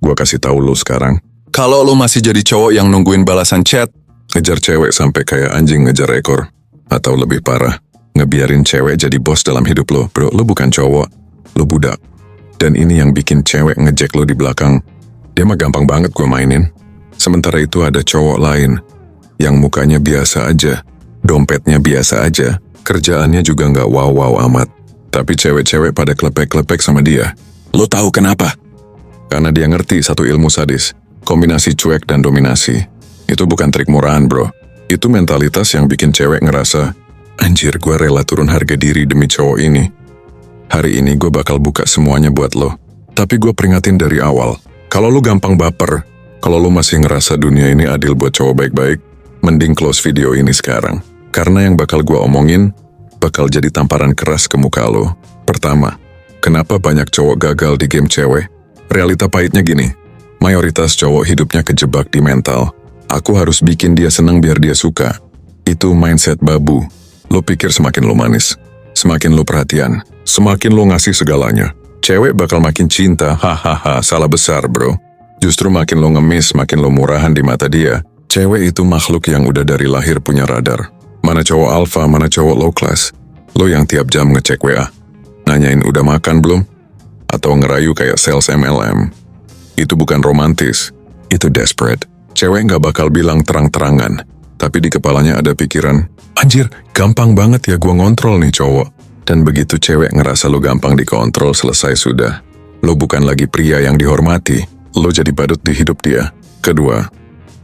Gua kasih tahu lu sekarang. Kalau lo masih jadi cowok yang nungguin balasan chat, Ngejar cewek sampai kayak anjing ngejar ekor. Atau lebih parah, ngebiarin cewek jadi bos dalam hidup lo. Bro, lo bukan cowok, lo budak. Dan ini yang bikin cewek ngejek lo di belakang. Dia mah gampang banget gue mainin. Sementara itu ada cowok lain yang mukanya biasa aja, dompetnya biasa aja, kerjaannya juga nggak wow-wow amat. Tapi cewek-cewek pada klepek-klepek sama dia. lo tahu kenapa? Karena dia ngerti satu ilmu sadis, kombinasi cuek dan dominasi. Itu bukan trik murahan bro. Itu mentalitas yang bikin cewek ngerasa, anjir gue rela turun harga diri demi cowok ini. Hari ini gue bakal buka semuanya buat lo. Tapi gue peringatin dari awal, kalau lo gampang baper, kalau lo masih ngerasa dunia ini adil buat cowok baik-baik, mending close video ini sekarang. Karena yang bakal gue omongin, bakal jadi tamparan keras ke muka lo. Pertama, kenapa banyak cowok gagal di game cewek? Realita pahitnya gini, mayoritas cowok hidupnya kejebak di mental. Aku harus bikin dia senang biar dia suka. Itu mindset babu. Lo pikir semakin lo manis, semakin lo perhatian, semakin lo ngasih segalanya, cewek bakal makin cinta. Hahaha, salah besar bro. Justru makin lo ngemis, makin lo murahan di mata dia. Cewek itu makhluk yang udah dari lahir punya radar. Mana cowok alpha, mana cowok low class. Lo yang tiap jam ngecek WA, nanyain udah makan belum? Atau ngerayu kayak sales MLM. Itu bukan romantis, itu desperate. Cewek nggak bakal bilang terang-terangan, tapi di kepalanya ada pikiran, anjir, gampang banget ya gua ngontrol nih cowok. Dan begitu cewek ngerasa lo gampang dikontrol, selesai sudah. Lo bukan lagi pria yang dihormati, lo jadi badut di hidup dia. Kedua,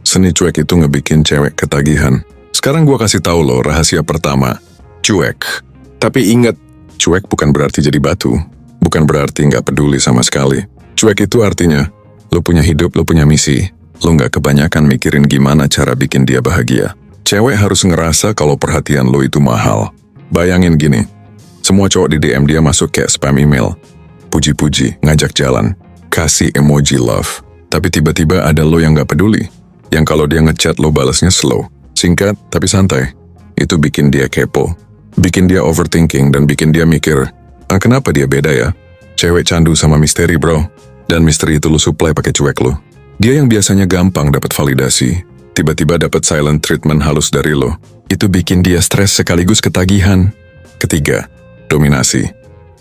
seni cuek itu ngebikin cewek ketagihan. Sekarang gua kasih tahu lo rahasia pertama, cuek. Tapi ingat, cuek bukan berarti jadi batu, bukan berarti nggak peduli sama sekali. Cuek itu artinya, lo punya hidup, lo punya misi. Lo nggak kebanyakan mikirin gimana cara bikin dia bahagia. Cewek harus ngerasa kalau perhatian lo itu mahal. Bayangin gini, semua cowok di DM dia masuk kayak spam email. Puji-puji, ngajak jalan, kasih emoji love. Tapi tiba-tiba ada lo yang nggak peduli. Yang kalau dia ngechat lo balasnya slow, singkat tapi santai. Itu bikin dia kepo, bikin dia overthinking dan bikin dia mikir, kenapa dia beda ya? Cewek candu sama misteri bro. Dan misteri itu lo supply pakai cuek lo. Dia yang biasanya gampang dapat validasi, tiba-tiba dapat silent treatment halus dari lo. Itu bikin dia stres sekaligus ketagihan. Ketiga, dominasi.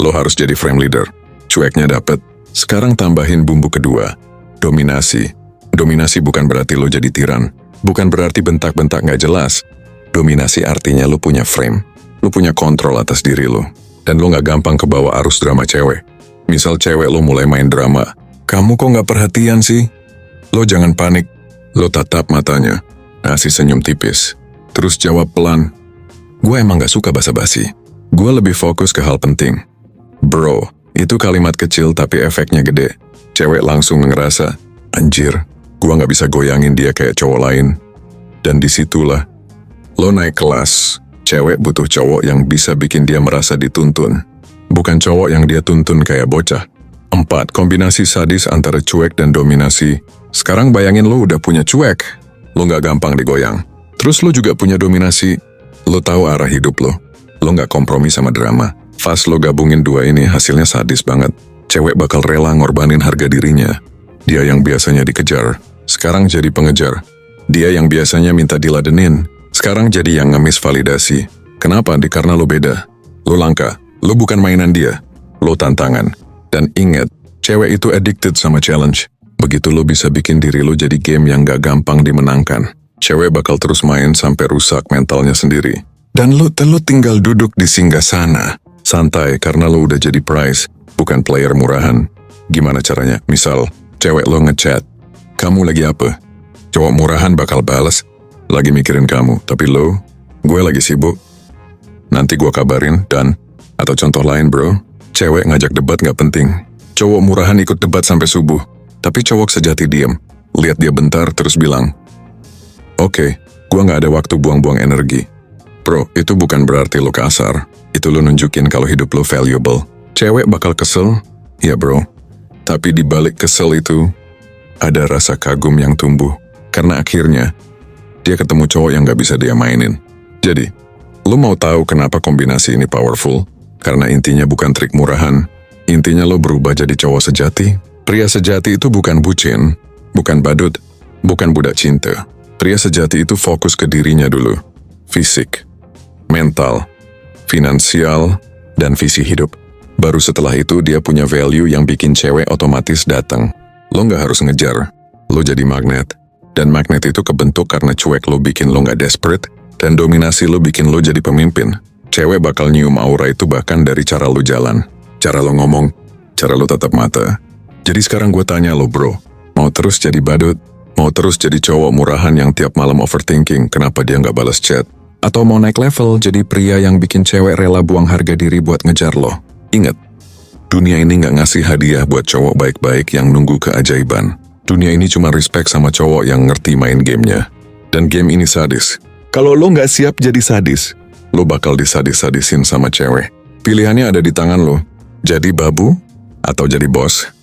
Lo harus jadi frame leader. Cueknya dapat. Sekarang tambahin bumbu kedua, dominasi. Dominasi bukan berarti lo jadi tiran. Bukan berarti bentak-bentak nggak jelas. Dominasi artinya lo punya frame. Lo punya kontrol atas diri lo. Dan lo nggak gampang kebawa arus drama cewek. Misal cewek lo mulai main drama. Kamu kok nggak perhatian sih? Lo jangan panik, lo tatap matanya, kasih senyum tipis, terus jawab pelan. Gue emang gak suka basa-basi, gue lebih fokus ke hal penting. Bro, itu kalimat kecil tapi efeknya gede. Cewek langsung ngerasa, anjir, gue gak bisa goyangin dia kayak cowok lain. Dan disitulah, lo naik kelas. Cewek butuh cowok yang bisa bikin dia merasa dituntun, bukan cowok yang dia tuntun kayak bocah. 4. Kombinasi sadis antara cuek dan dominasi. Sekarang bayangin lo udah punya cuek, lo gak gampang digoyang. Terus lo juga punya dominasi, lo tahu arah hidup lo. Lo gak kompromi sama drama. Pas lo gabungin dua ini hasilnya sadis banget. Cewek bakal rela ngorbanin harga dirinya. Dia yang biasanya dikejar, sekarang jadi pengejar. Dia yang biasanya minta diladenin, sekarang jadi yang ngemis validasi. Kenapa? Karena lo beda. Lo langka, lo bukan mainan dia, lo tantangan. Dan ingat, cewek itu addicted sama challenge. Begitu lo bisa bikin diri lo jadi game yang gak gampang dimenangkan, cewek bakal terus main sampai rusak mentalnya sendiri. Dan lo tinggal duduk di singgasana, santai karena lo udah jadi prize, bukan player murahan. Gimana caranya? Misal, cewek lo ngechat, kamu lagi apa? Cowok murahan bakal balas, lagi mikirin kamu. Tapi lo, gue lagi sibuk, nanti gue kabarin. Dan, atau contoh lain bro, cewek ngajak debat gak penting. Cowok murahan ikut debat sampai subuh. Tapi cowok sejati diem, lihat dia bentar terus bilang, Oke, gua gak ada waktu buang-buang energi. Bro, itu bukan berarti lo kasar. Itu lo nunjukin kalau hidup lo valuable. Cewek bakal kesel, ya bro. Tapi di balik kesel itu, ada rasa kagum yang tumbuh. Karena akhirnya, dia ketemu cowok yang gak bisa dia mainin. Jadi, lo mau tahu kenapa kombinasi ini powerful? Karena intinya bukan trik murahan. Intinya lo berubah jadi cowok sejati. Pria sejati itu bukan bucin, bukan badut, bukan budak cinta. Pria sejati itu fokus ke dirinya dulu. Fisik, mental, finansial, dan visi hidup. Baru setelah itu dia punya value yang bikin cewek otomatis datang. Lo nggak harus ngejar, lo jadi magnet. Dan magnet itu kebentuk karena cuek lo bikin lo nggak desperate, dan dominasi lo bikin lo jadi pemimpin. Cewek bakal nyium aura itu bahkan dari cara lo jalan, cara lo ngomong, cara lo tatap mata. Jadi sekarang gue tanya lo bro, mau terus jadi badut? Mau terus jadi cowok murahan yang tiap malam overthinking kenapa dia nggak balas chat? Atau mau naik level jadi pria yang bikin cewek rela buang harga diri buat ngejar lo? Ingat, dunia ini nggak ngasih hadiah buat cowok baik-baik yang nunggu keajaiban. Dunia ini cuma respect sama cowok yang ngerti main gamenya. Dan game ini sadis. Kalau lo nggak siap jadi sadis, lo bakal disadis-sadisin sama cewek. Pilihannya ada di tangan lo. Jadi babu atau jadi bos.